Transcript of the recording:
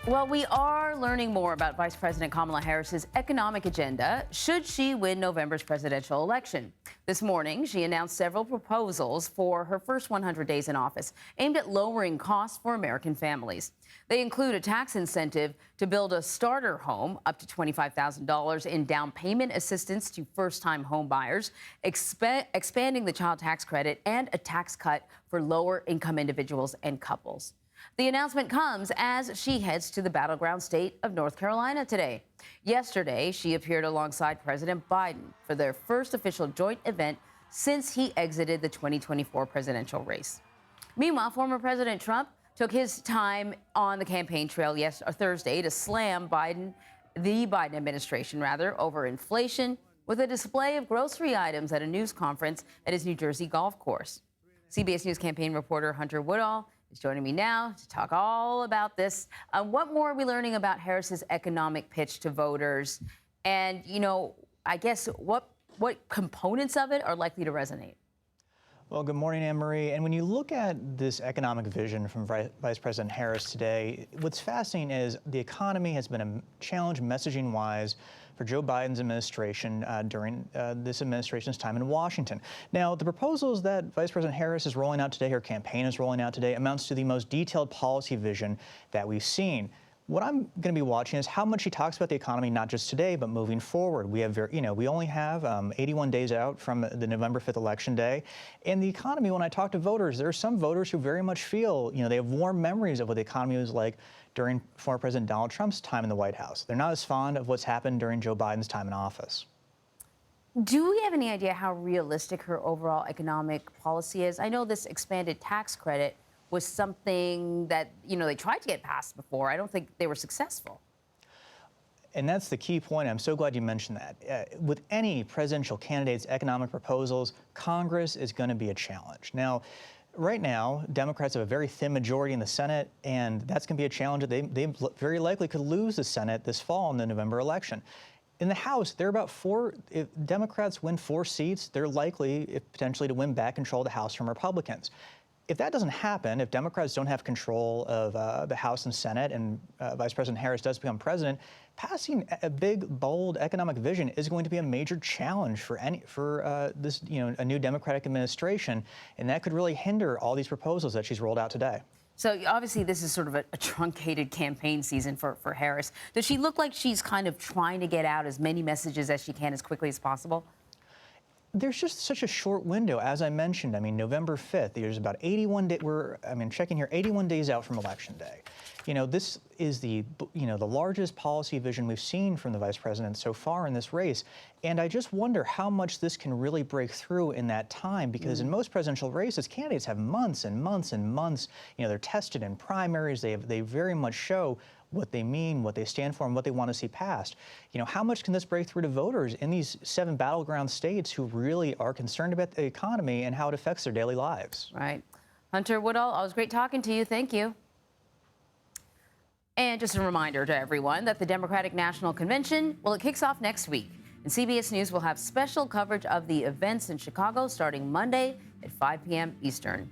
Well, we are learning more about Vice President Kamala Harris's economic agenda should she win November's presidential election. This morning, she announced several proposals for her first 100 days in office aimed at lowering costs for American families. They include a tax incentive to build a starter home, up to $25,000 in down payment assistance to first-time home buyers, expanding the child tax credit, and a tax cut for lower-income individuals and couples. The announcement comes as she heads to the battleground state of North Carolina today. Yesterday, she appeared alongside President Biden for their first official joint event since he exited the 2024 presidential race. Meanwhile, former President Trump took his time on the campaign trail Thursday to slam the Biden administration, over inflation, with a display of grocery items at a news conference at his New Jersey golf course. CBS News campaign reporter Hunter Woodall is joining me now to talk all about this. What more are we learning about Harris's economic pitch to voters? And, I guess what components of it are likely to resonate? Well, good morning, Anne-Marie. And when you look at this economic vision from Vice President Harris today, what's fascinating is the economy has been a challenge messaging-wise for Joe Biden's administration during this administration's time in Washington. Now, the proposals that Vice President Harris is rolling out today, her campaign is rolling out today, amounts to the most detailed policy vision that we've seen. What I'm going to be watching is how much she talks about the economy, not just today, but moving forward. We only have 81 days out from the November 5th election day. And the economy, when I talk to voters, there are some voters who very much feel, they have warm memories of what the economy was like during former President Donald Trump's time in the White House. They're not as fond of what's happened during Joe Biden's time in office. Do we have any idea how realistic her overall economic policy is? I know this expanded tax credit was something that, they tried to get passed before. I don't think they were successful. And that's the key point. I'm so glad you mentioned that. With any presidential candidate's economic proposals, Congress is going to be a challenge. Now, right now, Democrats have a very thin majority in the Senate, and that's going to be a challenge. They very likely could lose the Senate this fall in the November election. In the House, they're about if Democrats win 4 seats, they're likely potentially to win back control of the House from Republicans. If that doesn't happen, if Democrats don't have control of the House and Senate, and Vice President Harris does become president, passing a big, bold economic vision is going to be a major challenge for this, a new Democratic administration, and that could really hinder all these proposals that she's rolled out today. So obviously, this is sort of a truncated campaign season for Harris. Does she look like she's kind of trying to get out as many messages as she can as quickly as possible? There's just such a short window, as I mentioned. November 5th, there's about 81 days. Checking here, 81 days out from Election Day. This is the largest policy vision we've seen from the vice president so far in this race. And I just wonder how much this can really break through in that time, because in most presidential races, candidates have months and months and months. They're tested in primaries. They very much show what they mean, what they stand for, and what they want to see passed. How much can this break through to voters in these 7 battleground states who really are concerned about the economy and how it affects their daily lives? Right. Hunter Woodall, always great talking to you. Thank you. And just a reminder to everyone that the Democratic National Convention, it kicks off next week. And CBS News will have special coverage of the events in Chicago starting Monday at 5 p.m. Eastern.